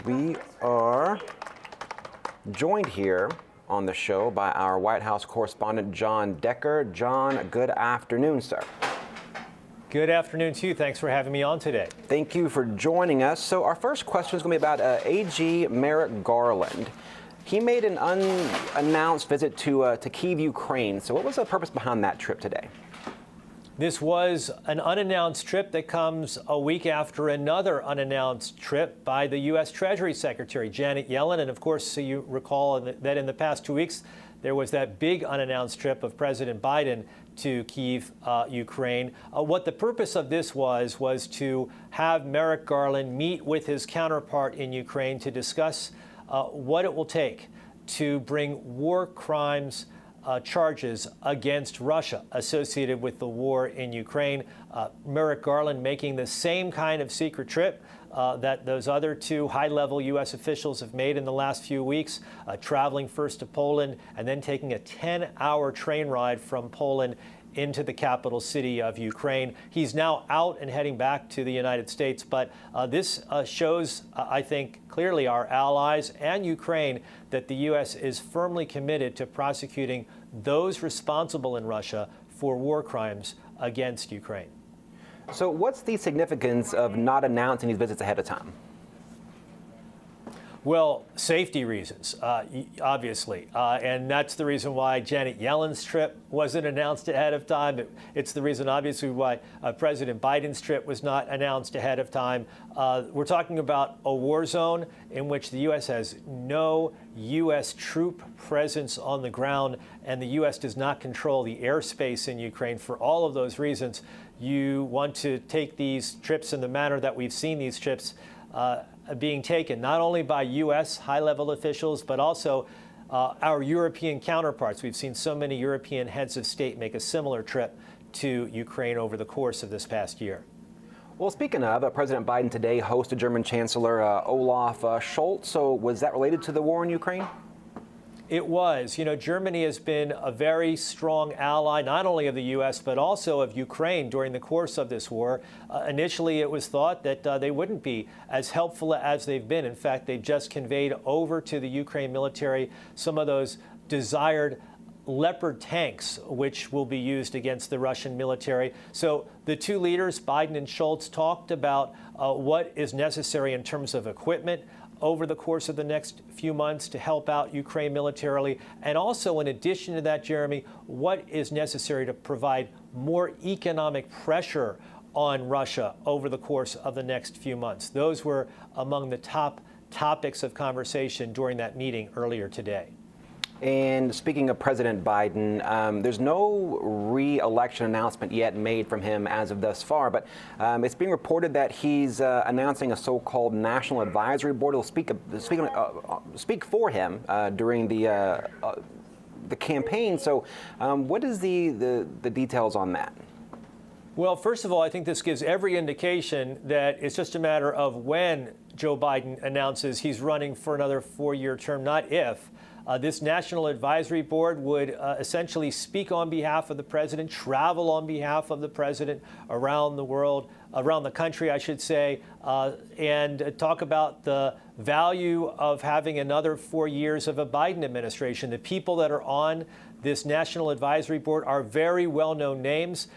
We are joined here on the show by our White House correspondent, Jon Decker. Jon, good afternoon, sir. Good afternoon to you. Thanks for having me on today. Thank you for joining us. So our first question is going to be about AG Merrick Garland. He made an unannounced visit to Kyiv, Ukraine. So what was the purpose behind that trip today? This was an unannounced trip that comes a week after another unannounced trip by the U.S. Treasury Secretary, Janet Yellen. And of course, you recall that in the past 2 weeks, there was that big unannounced trip of President Biden to Kyiv, Ukraine. What the purpose of this was to have Merrick Garland meet with his counterpart in Ukraine to discuss what it will take to bring war crimes charges against Russia associated with the war in Ukraine. Merrick Garland making the same kind of secret trip that those other two high-level U.S. officials have made in the last few weeks, traveling first to Poland and then taking a 10-hour train ride from Poland into the capital city of Ukraine. He's now out and heading back to the United States, but this shows, I think, clearly our allies and Ukraine that the U.S. is firmly committed to prosecuting those responsible in Russia for war crimes against Ukraine. So what's the significance of not announcing these visits ahead of time? Well, safety reasons, obviously, and that's the reason why Janet Yellen's trip wasn't announced ahead of time. It's the reason, obviously, why President Biden's trip was not announced ahead of time. We're talking about a war zone in which the U.S. has no U.S. troop presence on the ground, and the U.S. does not control the airspace in Ukraine. For all of those reasons, you want to take these trips in the manner that we've seen these trips being taken, not only by U.S. high-level officials, but also our European counterparts. We've seen so many European heads of state make a similar trip to Ukraine over the course of this past year. Well, speaking of, President Biden today hosted German Chancellor Olaf Scholz. So was that related to the war in Ukraine? It was. You know, Germany has been a very strong ally, not only of the U.S., but also of Ukraine during the course of this war. Initially, it was thought that they wouldn't be as helpful as they've been. In fact, they've just conveyed over to the Ukraine military some of those desired Leopard tanks, which will be used against the Russian military. So the two leaders, Biden and Scholz, talked about what is necessary in terms of equipment over the course of the next few months to help out Ukraine militarily. And also, in addition to that, Jeremy, what is necessary to provide more economic pressure on Russia over the course of the next few months. Those were among the top topics of conversation during that meeting earlier today. And speaking of President Biden, there's no re-election announcement yet made from him as of thus far, but it's being reported that he's announcing a so-called National Advisory Board. Will speak for him during the campaign. So what is the details on that? Well, first of all, I think this gives every indication that it's just a matter of when Joe Biden announces he's running for another 4-year term, not if. This National Advisory Board would essentially speak on behalf of the president, travel on behalf of the president around the world, around the country, I should say, and talk about the value of having another 4 years of a Biden administration. The people that are on this National Advisory Board are very well-known names,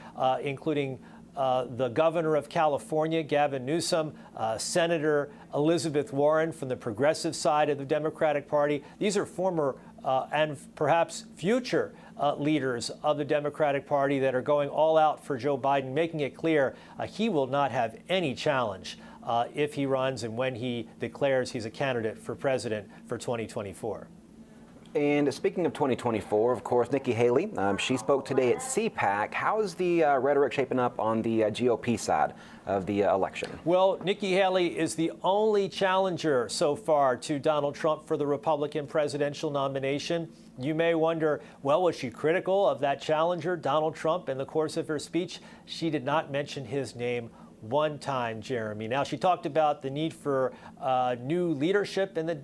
including the governor of California, Gavin Newsom, Senator Elizabeth Warren from the progressive side of the Democratic Party. These are former and perhaps future leaders of the Democratic Party that are going all out for Joe Biden, making it clear he will not have any challenge if he runs and when he declares he's a candidate for president for 2024. And speaking of 2024, of course, Nikki Haley, she spoke today at CPAC. How is the rhetoric shaping up on the GOP side of the election? Well, Nikki Haley is the only challenger so far to Donald Trump for the Republican presidential nomination. You may wonder, well, was she critical of that challenger, Donald Trump, in the course of her speech? She did not mention his name one time, Jeremy. Now, she talked about the need for new leadership in the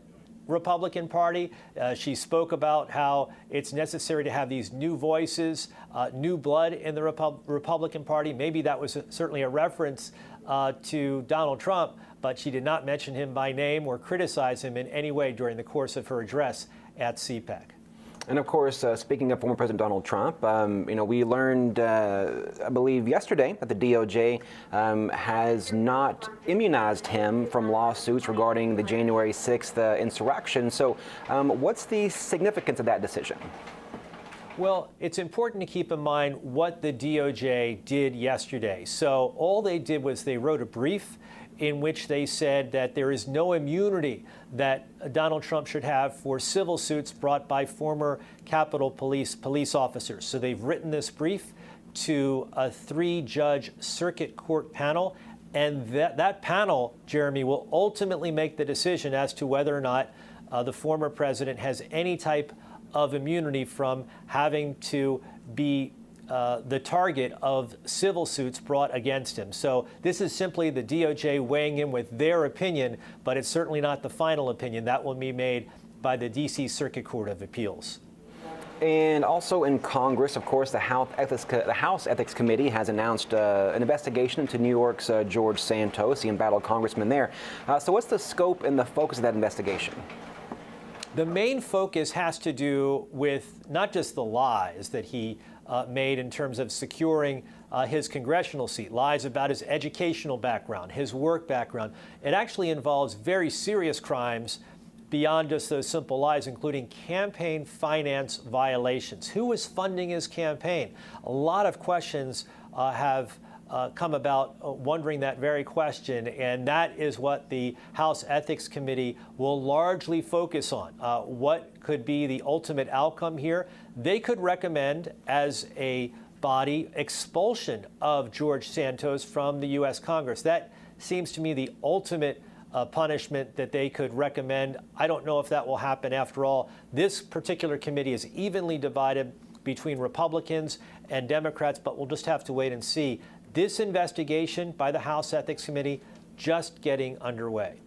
Republican Party. She spoke about how it's necessary to have these new voices, new blood in the Republican Party. Maybe that was certainly a reference to Donald Trump, but she did not mention him by name or criticize him in any way during the course of her address at CPAC. And of course, speaking of former President Donald Trump, we learned, I believe yesterday, that the DOJ has not immunized him from lawsuits regarding the January 6th insurrection. So what's the significance of that decision? Well, it's important to keep in mind what the DOJ did yesterday. So all they did was they wrote a brief in which they said that there is no immunity that Donald Trump should have for civil suits brought by former Capitol police officers. So they've written this brief to a 3-judge circuit court panel, and that panel, Jeremy, will ultimately make the decision as to whether or not the former president has any type of immunity from having to be the target of civil suits brought against him. So this is simply the DOJ weighing in with their opinion, but it's certainly not the final opinion. That will be made by the D.C. Circuit Court of Appeals. And also in Congress, of course, the House Ethics Committee has announced an investigation into New York's George Santos, the embattled congressman there. So what's the scope and the focus of that investigation? The main focus has to do with not just the lies that he made in terms of securing his congressional seat, lies about his educational background, his work background. It actually involves very serious crimes beyond just those simple lies, including campaign finance violations. Who was funding his campaign? A lot of questions have come about wondering that very question, and that is what the House Ethics Committee will largely focus on. What could be the ultimate outcome here? They could recommend, as a body, expulsion of George Santos from the U.S. Congress. That seems to me the ultimate punishment that they could recommend. I don't know if that will happen. After all, this particular committee is evenly divided between Republicans and Democrats, but we'll just have to wait and see. This investigation by the House Ethics Committee just getting underway.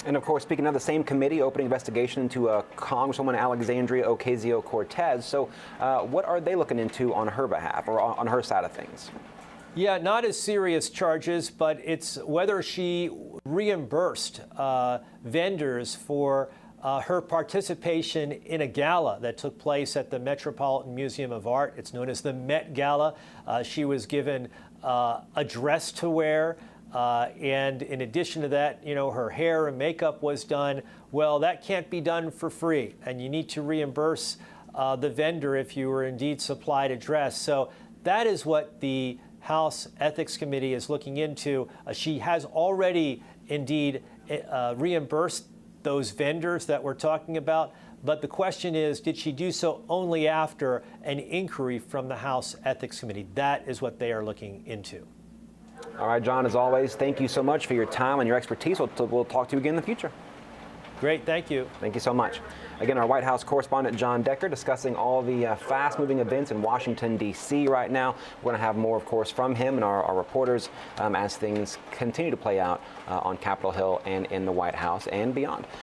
And of course, speaking of the same committee, opening investigation into Congresswoman Alexandria Ocasio-Cortez. So what are they looking into on her behalf or on her side of things? Yeah, not as serious charges, but it's whether she reimbursed vendors for her participation in a gala that took place at the Metropolitan Museum of Art. It's known as the Met Gala. She was given a dress to wear. And in addition to that, her hair and makeup was done. Well, that can't be done for free, and you need to reimburse the vendor if you were indeed supplied a dress. So that is what the House Ethics Committee is looking into. She has already indeed reimbursed those vendors that we're talking about. But the question is, did she do so only after an inquiry from the House Ethics Committee? That is what they are looking into. All right, John, as always, thank you so much for your time and your expertise. We'll talk to you again in the future. Great, thank you. Thank you so much. Again, our White House correspondent Jon Decker discussing all the fast-moving events in Washington, D.C. right now. We're going to have more, of course, from him and our reporters as things continue to play out on Capitol Hill and in the White House and beyond.